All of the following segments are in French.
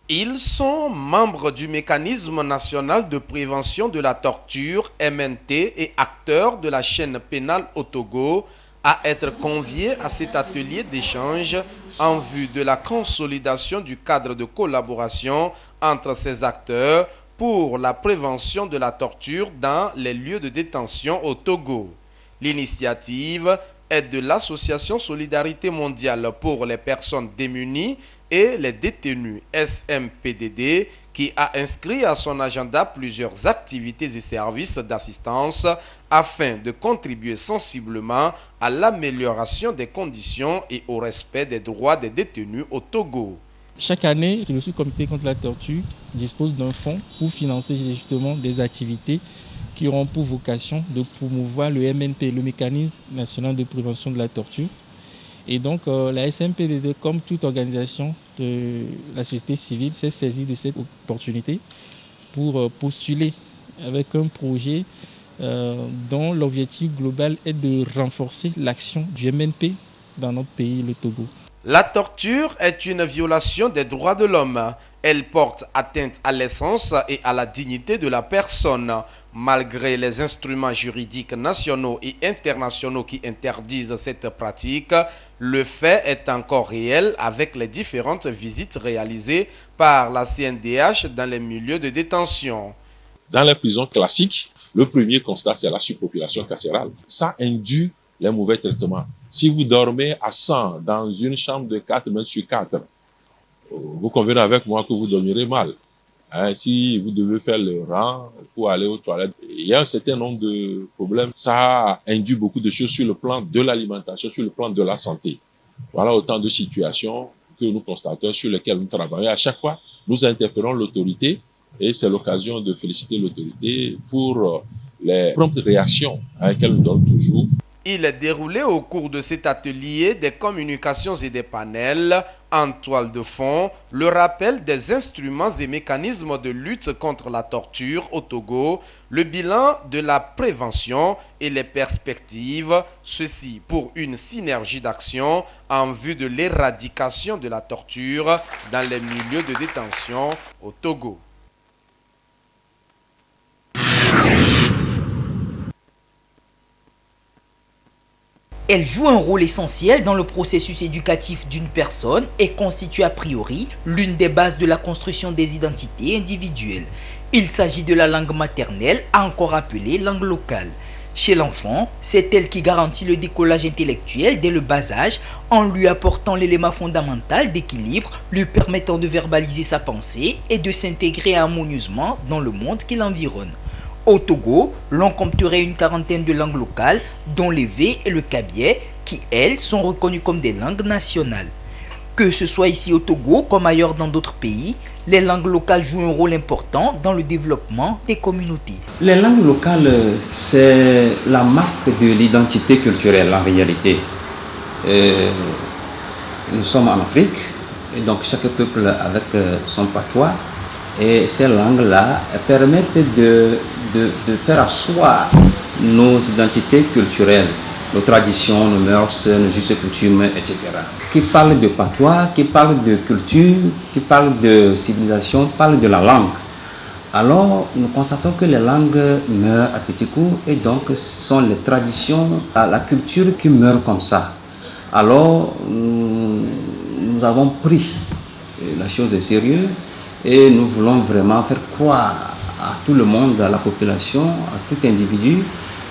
Ils sont membres du Mécanisme national de prévention de la torture, MNT, et acteurs de la chaîne pénale au Togo, à être conviés à cet atelier d'échange en vue de la consolidation du cadre de collaboration entre ces acteurs pour la prévention de la torture dans les lieux de détention au Togo. L'initiative est de l'Association Solidarité mondiale pour les personnes démunies et les détenus SMPDD qui a inscrit à son agenda plusieurs activités et services d'assistance afin de contribuer sensiblement à l'amélioration des conditions et au respect des droits des détenus au Togo. Chaque année, le sous-comité contre la torture dispose d'un fonds pour financer justement des activités qui auront pour vocation de promouvoir le MNP, le Mécanisme national de prévention de la torture. Et donc la SMPDD, comme toute organisation de la société civile, s'est saisie de cette opportunité pour postuler avec un projet dont l'objectif global est de renforcer l'action du MNP dans notre pays, le Togo. La torture est une violation des droits de l'homme. Elle porte atteinte à l'essence et à la dignité de la personne. Malgré les instruments juridiques nationaux et internationaux qui interdisent cette pratique, le fait est encore réel avec les différentes visites réalisées par la CNDH dans les milieux de détention. Dans les prisons classiques, le premier constat, c'est la surpopulation carcérale. Ça induit les mauvais traitements. Si vous dormez à 100 dans une chambre de 4 mètres sur 4, vous convenez avec moi que vous dormirez mal. Si vous devez faire le rang pour aller aux toilettes, il y a un certain nombre de problèmes. Ça induit beaucoup de choses sur le plan de l'alimentation, sur le plan de la santé. Voilà autant de situations que nous constatons, sur lesquelles nous travaillons. À chaque fois, nous interpellons l'autorité et c'est l'occasion de féliciter l'autorité pour les promptes réactions qu'elle nous donne toujours. Il est déroulé au cours de cet atelier des communications et des panels en toile de fond, le rappel des instruments et mécanismes de lutte contre la torture au Togo, le bilan de la prévention et les perspectives, ceci pour une synergie d'action en vue de l'éradication de la torture dans les milieux de détention au Togo. Elle joue un rôle essentiel dans le processus éducatif d'une personne et constitue a priori l'une des bases de la construction des identités individuelles. Il s'agit de la langue maternelle, encore appelée langue locale. Chez l'enfant, c'est elle qui garantit le décollage intellectuel dès le bas âge en lui apportant l'élément fondamental d'équilibre, lui permettant de verbaliser sa pensée et de s'intégrer harmonieusement dans le monde qui l'environne. Au Togo, l'on compterait une quarantaine de langues locales, dont l'Evé et le Kabyé, qui, elles, sont reconnues comme des langues nationales. Que ce soit ici au Togo comme ailleurs dans d'autres pays, les langues locales jouent un rôle important dans le développement des communautés. Les langues locales, c'est la marque de l'identité culturelle en réalité. Nous sommes en Afrique, et donc chaque peuple avec son patois. Et ces langues-là permettent de faire asseoir nos identités culturelles, nos traditions, nos mœurs, nos us et coutumes, etc. Qui parle de patois, qui parle de culture, qui parle de civilisation, parle de la langue. Alors, nous constatons que les langues meurent à petits coups et donc ce sont les traditions, la culture qui meurt comme ça. Alors, nous avons pris la chose de sérieux. Et nous voulons vraiment faire croire à tout le monde, à la population, à tout individu,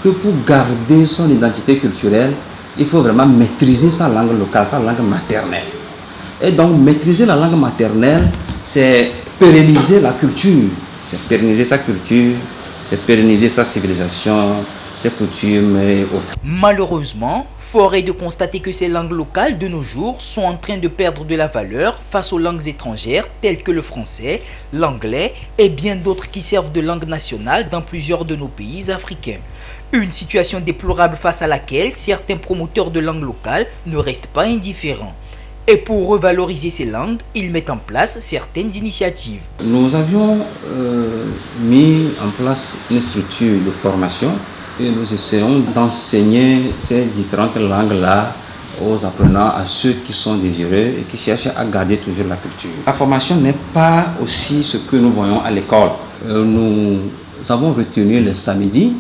que pour garder son identité culturelle, il faut vraiment maîtriser sa langue locale, sa langue maternelle. Et donc, maîtriser la langue maternelle, c'est pérenniser la culture. C'est pérenniser sa culture, c'est pérenniser sa civilisation, ses coutumes et autres. Malheureusement, fort est de constater que ces langues locales de nos jours sont en train de perdre de la valeur face aux langues étrangères telles que le français, l'anglais et bien d'autres qui servent de langue nationale dans plusieurs de nos pays africains. Une situation déplorable face à laquelle certains promoteurs de langues locales ne restent pas indifférents. Et pour revaloriser ces langues, ils mettent en place certaines initiatives. Nous avions mis en place une structure de formation et nous essayons d'enseigner ces différentes langues-là aux apprenants, à ceux qui sont désireux et qui cherchent à garder toujours la culture. La formation n'est pas aussi ce que nous voyons à l'école. Nous avons retenu le samedi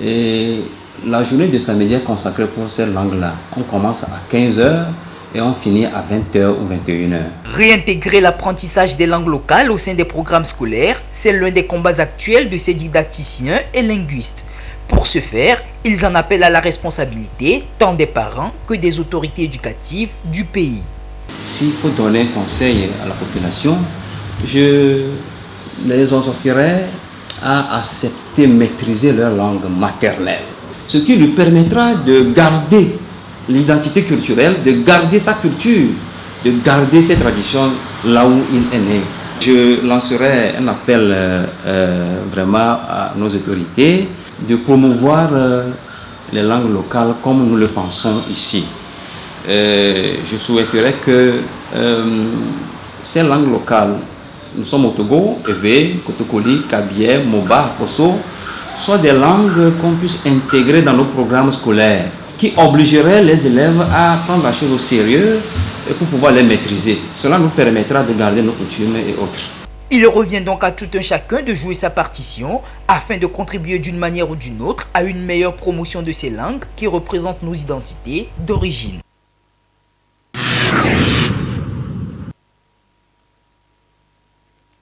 et la journée de samedi est consacrée pour ces langues-là. On commence à 15h et on finit à 20h ou 21h. Réintégrer l'apprentissage des langues locales au sein des programmes scolaires, c'est l'un des combats actuels de ces didacticiens et linguistes. Pour ce faire, ils en appellent à la responsabilité tant des parents que des autorités éducatives du pays. S'il faut donner un conseil à la population, je les exhorterai à accepter, maîtriser leur langue maternelle. Ce qui lui permettra de garder l'identité culturelle, de garder sa culture, de garder ses traditions là où il est né. Je lancerai un appel vraiment à nos autorités de promouvoir les langues locales comme nous le pensons ici. Je souhaiterais que ces langues locales, nous sommes au Togo, Ewe, Kotokoli, Kabie, Moba, Koso, soient des langues qu'on puisse intégrer dans nos programmes scolaires, qui obligeraient les élèves à prendre la chose au sérieux et pour pouvoir les maîtriser. Cela nous permettra de garder nos coutumes et autres. Il revient donc à tout un chacun de jouer sa partition afin de contribuer d'une manière ou d'une autre à une meilleure promotion de ces langues qui représentent nos identités d'origine.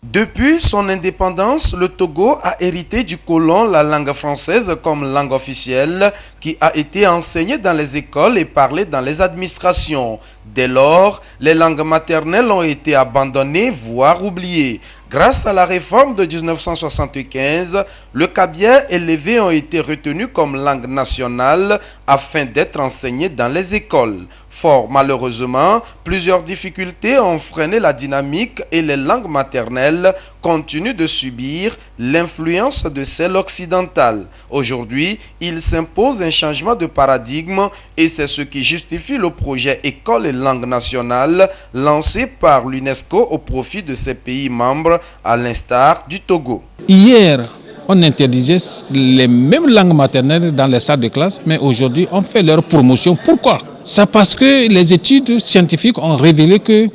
Depuis son indépendance, le Togo a hérité du colon la langue française comme langue officielle qui a été enseignée dans les écoles et parlée dans les administrations. Dès lors, les langues maternelles ont été abandonnées, voire oubliées. Grâce à la réforme de 1975, le kabie et l'évé ont été retenus comme langue nationale afin d'être enseignés dans les écoles. Fort malheureusement, plusieurs difficultés ont freiné la dynamique et les langues maternelles continuent de subir l'influence de celles occidentales. Aujourd'hui, il s'impose un changement de paradigme et c'est ce qui justifie le projet École et langue nationale lancé par l'UNESCO au profit de ses pays membres à l'instar du Togo. Hier, on interdisait les mêmes langues maternelles dans les salles de classe, mais aujourd'hui, on fait leur promotion. Pourquoi? C'est parce que les études scientifiques ont révélé que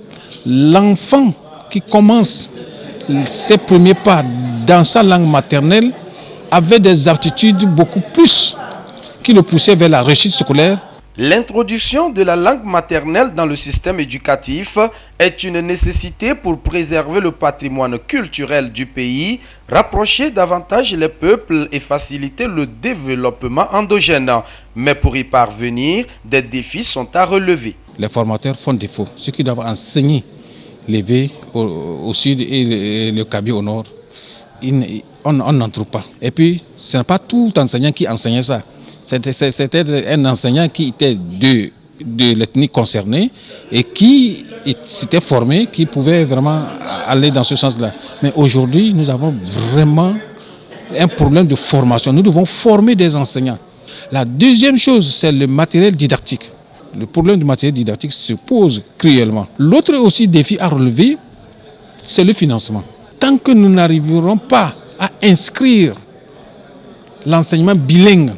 l'enfant qui commence ses premiers pas dans sa langue maternelle avait des aptitudes beaucoup plus qui le poussaient vers la réussite scolaire. L'introduction de la langue maternelle dans le système éducatif est une nécessité pour préserver le patrimoine culturel du pays, rapprocher davantage les peuples et faciliter le développement endogène. Mais pour y parvenir, des défis sont à relever. Les formateurs font défaut. Ceux qui doivent enseigner l'évé au sud et le kabie au nord, on n'en trouve pas. Et puis, ce n'est pas tout enseignant qui enseignait ça. C'était un enseignant qui était de l'ethnie concernée et qui s'était formé, qui pouvait vraiment aller dans ce sens-là. Mais aujourd'hui, nous avons vraiment un problème de formation. Nous devons former des enseignants. La deuxième chose, c'est le matériel didactique. Le problème du matériel didactique se pose cruellement. L'autre aussi défi à relever, c'est le financement. Tant que nous n'arriverons pas à inscrire l'enseignement bilingue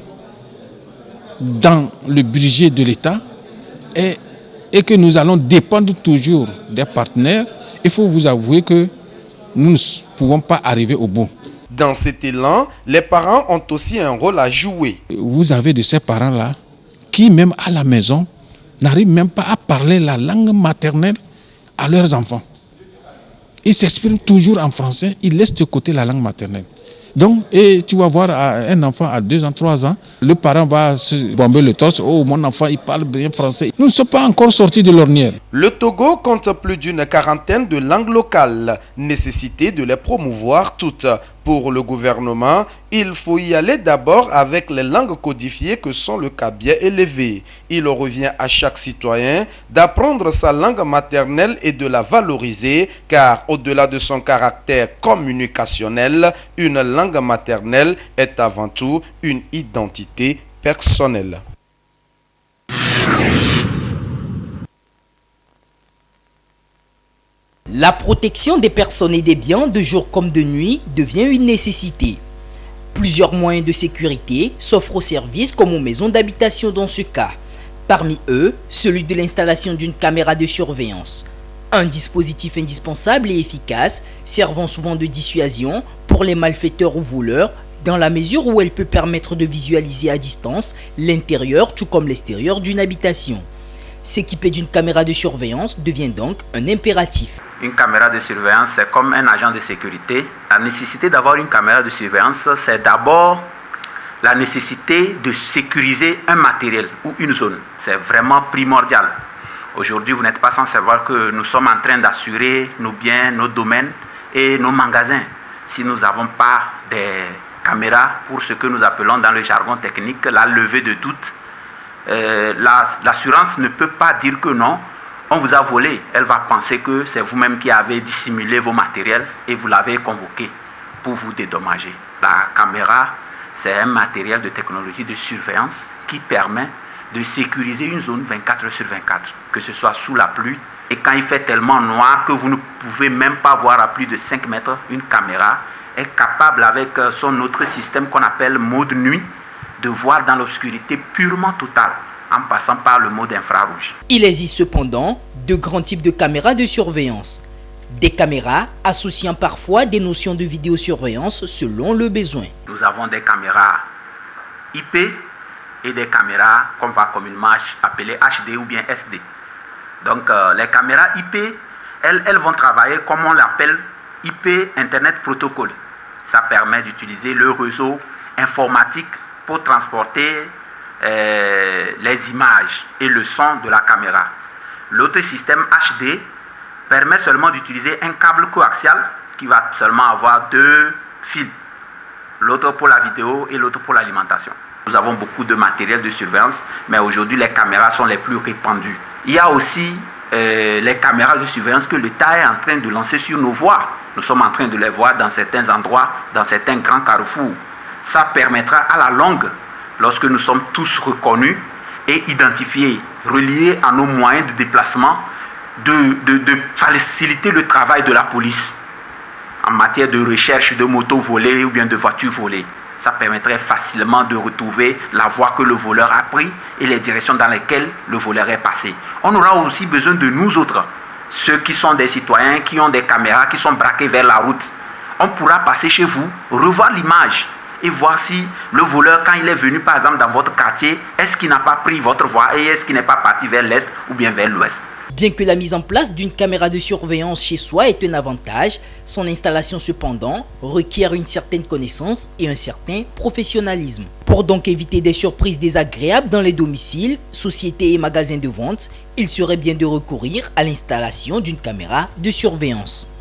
dans le budget de l'État et que nous allons dépendre toujours des partenaires, il faut vous avouer que nous ne pouvons pas arriver au bout. Dans cet élan, les parents ont aussi un rôle à jouer. Vous avez de ces parents-là qui, même à la maison, n'arrivent même pas à parler la langue maternelle à leurs enfants. Ils s'expriment toujours en français, ils laissent de côté la langue maternelle. Donc, et tu vas voir un enfant à 2 ans, 3 ans, le parent va se bomber le torse. Oh, mon enfant, il parle bien français. Nous ne sommes pas encore sortis de l'ornière. Le Togo compte plus d'une quarantaine de langues locales. Nécessité de les promouvoir toutes. Pour le gouvernement, il faut y aller d'abord avec les langues codifiées que sont le kabie et l'évé. Il revient à chaque citoyen d'apprendre sa langue maternelle et de la valoriser, car au-delà de son caractère communicationnel, une langue maternelle est avant tout une identité personnelle. La protection des personnes et des biens de jour comme de nuit devient une nécessité. Plusieurs moyens de sécurité s'offrent aux services comme aux maisons d'habitation dans ce cas. Parmi eux, celui de l'installation d'une caméra de surveillance. Un dispositif indispensable et efficace, servant souvent de dissuasion pour les malfaiteurs ou voleurs, dans la mesure où elle peut permettre de visualiser à distance l'intérieur tout comme l'extérieur d'une habitation. S'équiper d'une caméra de surveillance devient donc un impératif. Une caméra de surveillance, c'est comme un agent de sécurité. La nécessité d'avoir une caméra de surveillance, c'est d'abord la nécessité de sécuriser un matériel ou une zone. C'est vraiment primordial. Aujourd'hui, vous n'êtes pas sans savoir que nous sommes en train d'assurer nos biens, nos domaines et nos magasins. Si nous n'avons pas des caméras pour ce que nous appelons dans le jargon technique la levée de doute, l'assurance ne peut pas dire que non, on vous a volé. Elle va penser que c'est vous-même qui avez dissimulé vos matériels et vous l'avez convoqué pour vous dédommager. La caméra, c'est un matériel de technologie de surveillance qui permet de sécuriser une zone 24 heures sur 24, que ce soit sous la pluie. Et quand il fait tellement noir que vous ne pouvez même pas voir à plus de 5 mètres, une caméra est capable, avec son autre système qu'on appelle mode nuit, de voir dans l'obscurité purement totale, en passant par le mode infrarouge. Il existe cependant de grands types de caméras de surveillance. Des caméras associant parfois des notions de vidéosurveillance selon le besoin. Nous avons des caméras IP et des caméras qu'on va communément appeler HD ou bien SD. Donc les caméras IP, elles vont travailler comme on l'appelle IP Internet Protocol. Ça permet d'utiliser le réseau informatique pour transporter les images et le son de la caméra. L'autre système HD permet seulement d'utiliser un câble coaxial qui va seulement avoir 2 fils, l'autre pour la vidéo et l'autre pour l'alimentation. Nous avons beaucoup de matériel de surveillance, mais aujourd'hui les caméras sont les plus répandues. Il y a aussi les caméras de surveillance que l'État est en train de lancer sur nos voies. Nous sommes en train de les voir dans certains endroits, dans certains grands carrefours. Ça permettra à la longue, lorsque nous sommes tous reconnus et identifiés, reliés à nos moyens de déplacement, de faciliter le travail de la police en matière de recherche de motos volées ou bien de voitures volées. Ça permettrait facilement de retrouver la voie que le voleur a prise et les directions dans lesquelles le voleur est passé. On aura aussi besoin de nous autres, ceux qui sont des citoyens, qui ont des caméras, qui sont braqués vers la route. On pourra passer chez vous, revoir l'image et voir si le voleur, quand il est venu par exemple dans votre quartier, est-ce qu'il n'a pas pris votre voie et est-ce qu'il n'est pas parti vers l'est ou bien vers l'ouest. Bien que la mise en place d'une caméra de surveillance chez soi est un avantage, son installation cependant requiert une certaine connaissance et un certain professionnalisme. Pour donc éviter des surprises désagréables dans les domiciles, sociétés et magasins de vente, il serait bien de recourir à l'installation d'une caméra de surveillance.